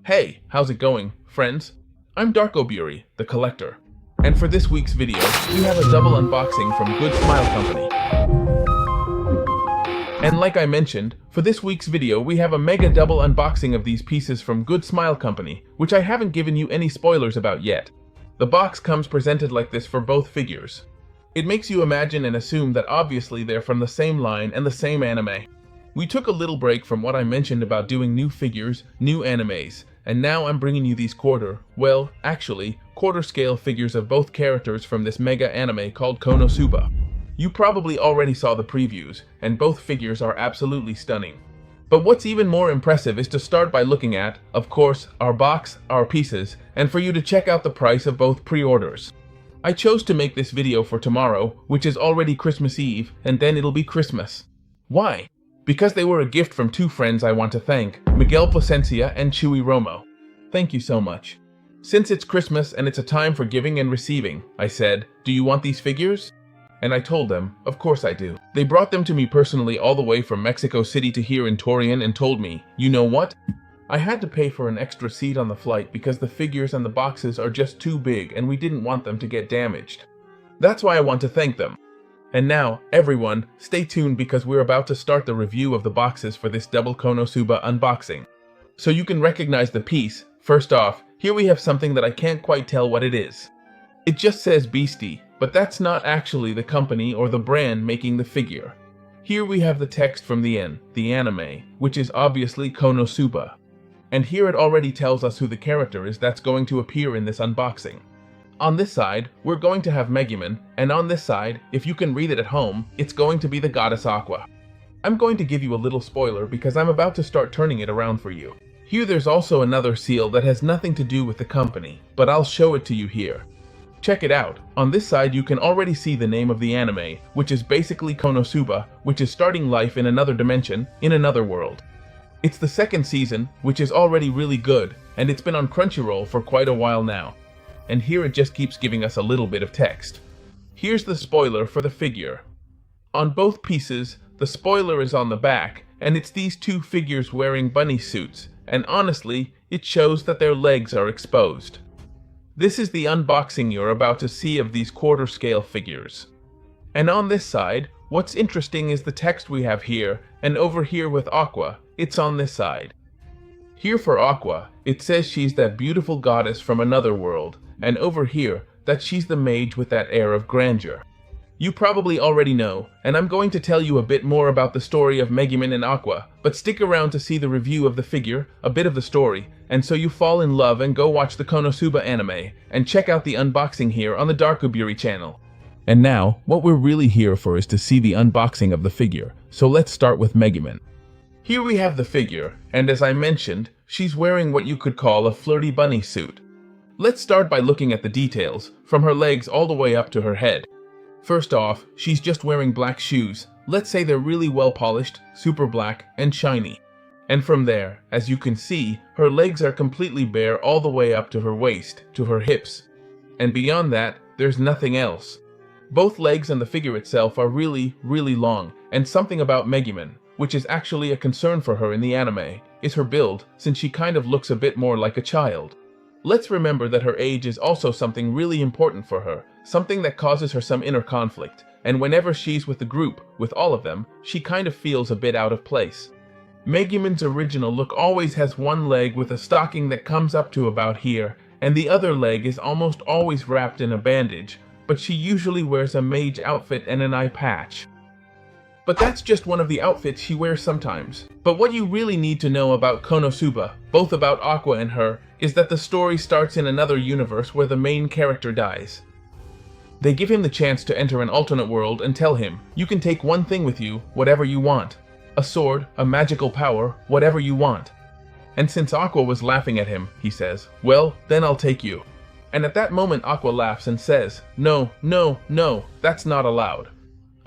Hey, how's it going, friends? I'm Darkoburi, the collector. And for this week's video, we have a double unboxing from Good Smile Company. And like I mentioned, for this week's video we have a mega double unboxing of these pieces from Good Smile Company, which I haven't given you any spoilers about yet. The box comes presented like this for both figures. It makes you imagine and assume that obviously they're from the same line and the same anime. We took a little break from what I mentioned about doing new figures, new animes, and now I'm bringing you these quarter scale figures of both characters from this mega anime called KonoSuba. You probably already saw the previews, and both figures are absolutely stunning. But what's even more impressive is to start by looking at, of course, our box, our pieces, and for you to check out the price of both pre-orders. I chose to make this video for tomorrow, which is already Christmas Eve, and then it'll be Christmas. Why? Because they were a gift from two friends I want to thank, Miguel Plascencia and Chuy Romo. Thank you so much. Since it's Christmas and it's a time for giving and receiving, I said, do you want these figures? And I told them, of course I do. They brought them to me personally all the way from Mexico City to here in Torreon and told me, you know what? I had to pay for an extra seat on the flight because the figures and the boxes are just too big and we didn't want them to get damaged. That's why I want to thank them. And now, everyone, stay tuned because we're about to start the review of the boxes for this double KonoSuba unboxing. So you can recognize the piece. First off, here we have something that I can't quite tell what it is. It just says Beastie, but that's not actually the company or the brand making the figure. Here we have the text from the anime, which is obviously KonoSuba. And here it already tells us who the character is that's going to appear in this unboxing. On this side, we're going to have Megumin, and on this side, if you can read it at home, it's going to be the goddess Aqua. I'm going to give you a little spoiler because I'm about to start turning it around for you. Here there's also another seal that has nothing to do with the company, but I'll show it to you here. Check it out. On this side you can already see the name of the anime, which is basically KonoSuba, which is starting life in another dimension, in another world. It's the second season, which is already really good, and it's been on Crunchyroll for quite a while now. And here it just keeps giving us a little bit of text. Here's the spoiler for the figure. On both pieces, the spoiler is on the back, and it's these two figures wearing bunny suits, and honestly, it shows that their legs are exposed. This is the unboxing you're about to see of these quarter scale figures. And on this side, what's interesting is the text we have here, and over here with Aqua, it's on this side. Here for Aqua, it says she's that beautiful goddess from another world, and over here, that she's the mage with that air of grandeur. You probably already know, and I'm going to tell you a bit more about the story of Megumin and Aqua, but stick around to see the review of the figure, a bit of the story, and so you fall in love and go watch the KonoSuba anime, and check out the unboxing here on the Darkoburi channel. And now, what we're really here for is to see the unboxing of the figure, so let's start with Megumin. Here we have the figure, and as I mentioned, she's wearing what you could call a flirty bunny suit. Let's start by looking at the details, from her legs all the way up to her head. First off, she's just wearing black shoes. Let's say they're really well polished, super black, and shiny. And from there, as you can see, her legs are completely bare all the way up to her waist, to her hips. And beyond that, there's nothing else. Both legs and the figure itself are really, really long, and something about Megumin, which is actually a concern for her in the anime, is her build, since she kind of looks a bit more like a child. Let's remember that her age is also something really important for her, something that causes her some inner conflict, and whenever she's with the group, with all of them, she kind of feels a bit out of place. Megumin's original look always has one leg with a stocking that comes up to about here, and the other leg is almost always wrapped in a bandage, but she usually wears a mage outfit and an eye patch. But that's just one of the outfits she wears sometimes. But what you really need to know about KonoSuba, both about Aqua and her, is that the story starts in another universe where the main character dies. They give him the chance to enter an alternate world and tell him, you can take one thing with you, whatever you want. A sword, a magical power, whatever you want. And since Aqua was laughing at him, he says, well, then I'll take you. And at that moment Aqua laughs and says, no, no, no, that's not allowed.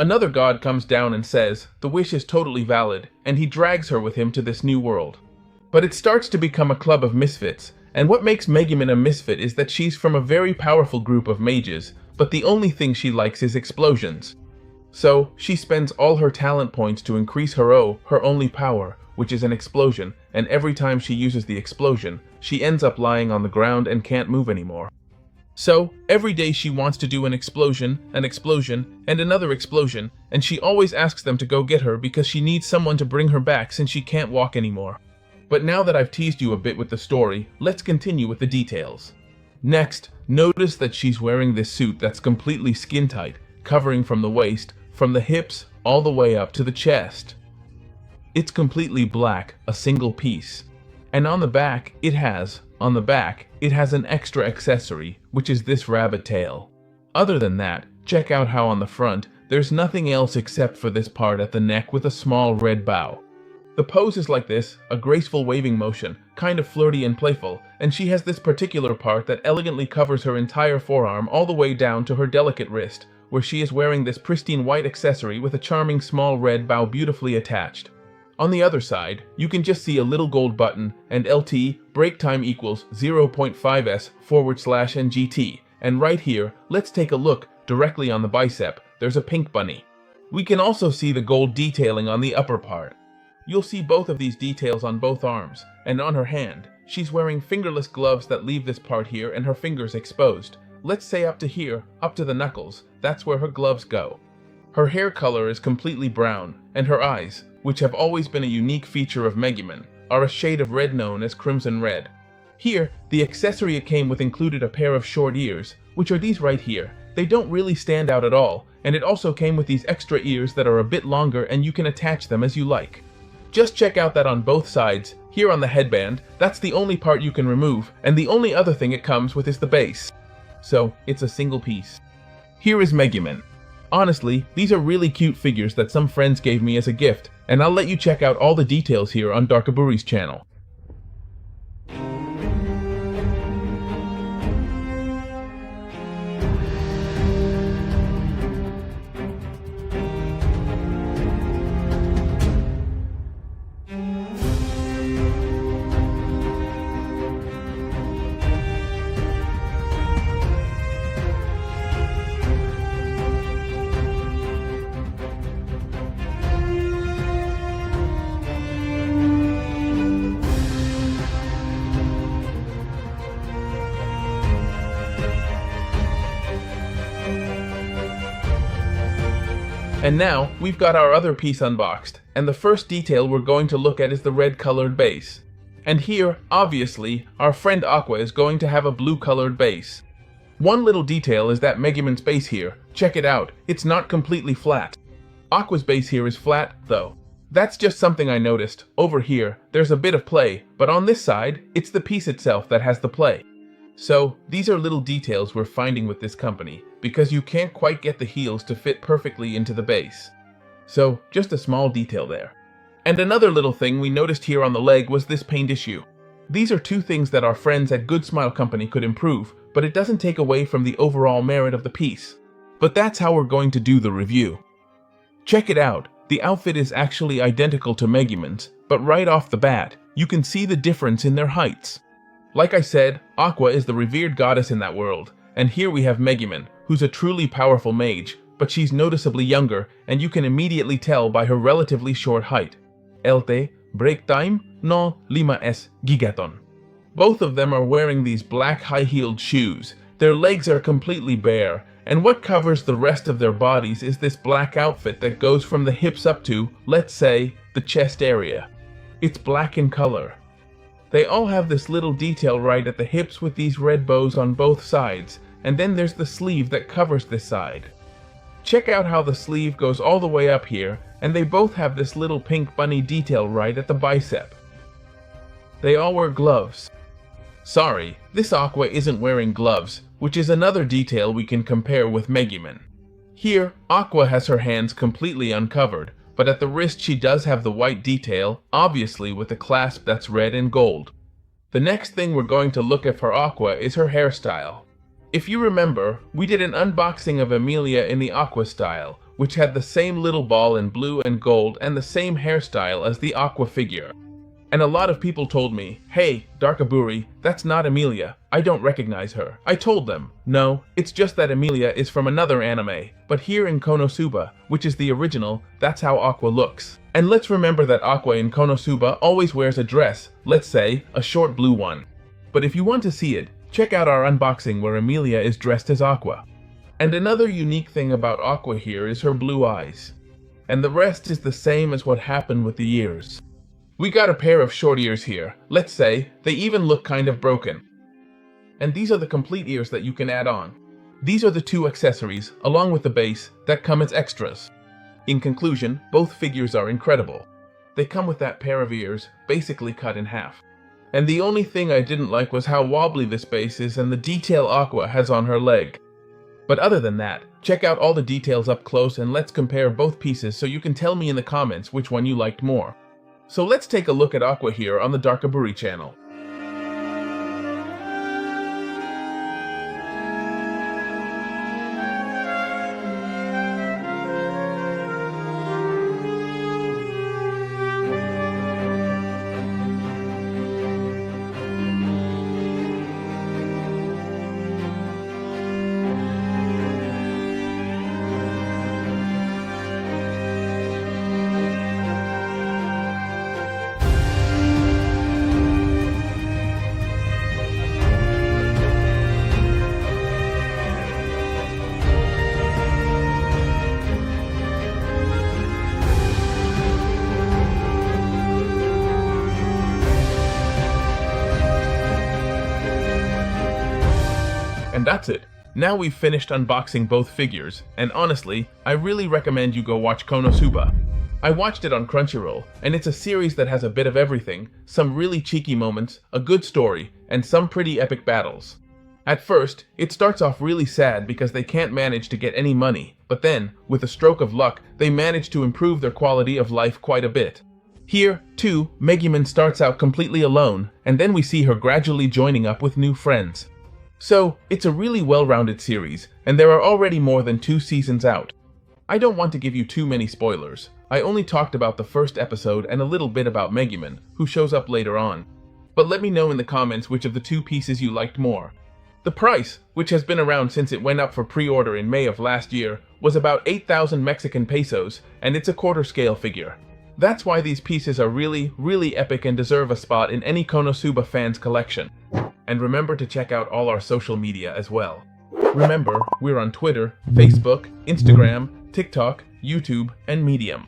Another god comes down and says, the wish is totally valid, and he drags her with him to this new world. But it starts to become a club of misfits, and what makes Megumin a misfit is that she's from a very powerful group of mages, but the only thing she likes is explosions. So, she spends all her talent points to increase her only power, which is an explosion, and every time she uses the explosion, she ends up lying on the ground and can't move anymore. So, every day she wants to do an explosion, and another explosion, and she always asks them to go get her because she needs someone to bring her back since she can't walk anymore. But now that I've teased you a bit with the story, let's continue with the details. Next, notice that she's wearing this suit that's completely skin tight, covering from the waist, from the hips, all the way up to the chest. It's completely black, a single piece. And on the back, it has an extra accessory, which is this rabbit tail. Other than that, check out how on the front, there's nothing else except for this part at the neck with a small red bow. The pose is like this, a graceful waving motion, kind of flirty and playful, and she has this particular part that elegantly covers her entire forearm all the way down to her delicate wrist, where she is wearing this pristine white accessory with a charming small red bow beautifully attached. On the other side, you can just see a little gold button and LT break time equals 0.5s/NGT. And right here, let's take a look directly on the bicep. There's a pink bunny. We can also see the gold detailing on the upper part. You'll see both of these details on both arms, and on her hand, she's wearing fingerless gloves that leave this part here and her fingers exposed. Let's say up to here, up to the knuckles, that's where her gloves go. Her hair color is completely brown, and her eyes, which have always been a unique feature of Megumin, are a shade of red known as crimson red. Here, the accessory it came with included a pair of short ears, which are these right here. They don't really stand out at all, and it also came with these extra ears that are a bit longer and you can attach them as you like. Just check out that on both sides, here on the headband, that's the only part you can remove, and the only other thing it comes with is the base. So, it's a single piece. Here is Megumin. Honestly, these are really cute figures that some friends gave me as a gift, and I'll let you check out all the details here on Darkaburi's channel. And now, we've got our other piece unboxed, and the first detail we're going to look at is the red colored base. And here, obviously, our friend Aqua is going to have a blue colored base. One little detail is that Megumin's base here, check it out, it's not completely flat. Aqua's base here is flat, though. That's just something I noticed. Over here, there's a bit of play, but on this side, it's the piece itself that has the play. So, these are little details we're finding with this company, because you can't quite get the heels to fit perfectly into the base. So, just a small detail there. And another little thing we noticed here on the leg was this paint issue. These are two things that our friends at Good Smile Company could improve, but it doesn't take away from the overall merit of the piece. But that's how we're going to do the review. Check it out, the outfit is actually identical to Megumin's, but right off the bat, you can see the difference in their heights. Like I said, Aqua is the revered goddess in that world, and here we have Megumin, who's a truly powerful mage, but she's noticeably younger, and you can immediately tell by her relatively short height. LT, break time, no 5 gigaton. Both of them are wearing these black high-heeled shoes. Their legs are completely bare, and what covers the rest of their bodies is this black outfit that goes from the hips up to, let's say, the chest area. It's black in color. They all have this little detail right at the hips with these red bows on both sides, and then there's the sleeve that covers this side. Check out how the sleeve goes all the way up here, and they both have this little pink bunny detail right at the bicep. They all wear gloves. Sorry, this Aqua isn't wearing gloves, which is another detail we can compare with Megumin. Here, Aqua has her hands completely uncovered, but at the wrist she does have the white detail, obviously with a clasp that's red and gold. The next thing we're going to look at for Aqua is her hairstyle. If you remember, we did an unboxing of Emilia in the Aqua style, which had the same little ball in blue and gold and the same hairstyle as the Aqua figure. And a lot of people told me, hey, Darkaburi, that's not Emilia. I don't recognize her. I told them, no, it's just that Emilia is from another anime. But here in KonoSuba, which is the original, that's how Aqua looks. And let's remember that Aqua in KonoSuba always wears a dress, let's say, a short blue one. But if you want to see it, check out our unboxing where Emilia is dressed as Aqua. And another unique thing about Aqua here is her blue eyes. And the rest is the same as what happened with the ears. We got a pair of short ears here. Let's say, they even look kind of broken. And these are the complete ears that you can add on. These are the two accessories, along with the base, that come as extras. In conclusion, both figures are incredible. They come with that pair of ears, basically cut in half. And the only thing I didn't like was how wobbly this base is and the detail Aqua has on her leg. But other than that, check out all the details up close and let's compare both pieces so you can tell me in the comments which one you liked more. So let's take a look at Aqua here on the Darkaburi channel. And that's it. Now we've finished unboxing both figures, and honestly, I really recommend you go watch KonoSuba. I watched it on Crunchyroll, and it's a series that has a bit of everything, some really cheeky moments, a good story, and some pretty epic battles. At first, it starts off really sad because they can't manage to get any money, but then, with a stroke of luck, they manage to improve their quality of life quite a bit. Here, too, Megumin starts out completely alone, and then we see her gradually joining up with new friends. So, it's a really well-rounded series, and there are already more than 2 seasons out. I don't want to give you too many spoilers. I only talked about the first episode and a little bit about Megumin, who shows up later on. But let me know in the comments which of the 2 pieces you liked more. The price, which has been around since it went up for pre-order in May of last year, was about 8,000 Mexican pesos, and it's a quarter-scale figure. That's why these pieces are really, really epic and deserve a spot in any KonoSuba fan's collection. And remember to check out all our social media as well. Remember, we're on Twitter, Facebook, Instagram, TikTok, YouTube, and Medium.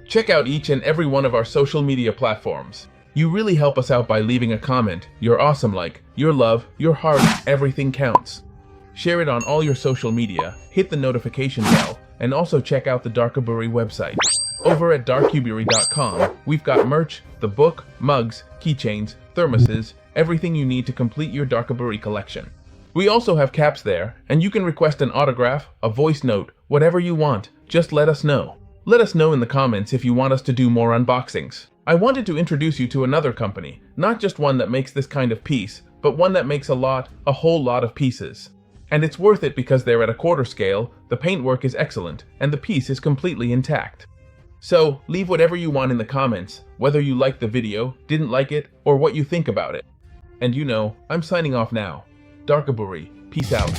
Check out each and every one of our social media platforms. You really help us out by leaving a comment, your awesome like, your love, your heart, everything counts. Share it on all your social media, hit the notification bell, and also check out the Darkaburi website. Over at darkuburi.com, we've got merch, the book, mugs, keychains, thermoses, everything you need to complete your Darkaburi collection. We also have caps there, and you can request an autograph, a voice note, whatever you want, just let us know. Let us know in the comments if you want us to do more unboxings. I wanted to introduce you to another company, not just one that makes this kind of piece, but one that makes a whole lot of pieces. And it's worth it because they're at a quarter scale, the paintwork is excellent, and the piece is completely intact. So, leave whatever you want in the comments, whether you liked the video, didn't like it, or what you think about it. And you know, I'm signing off now. Darkaburi, peace out.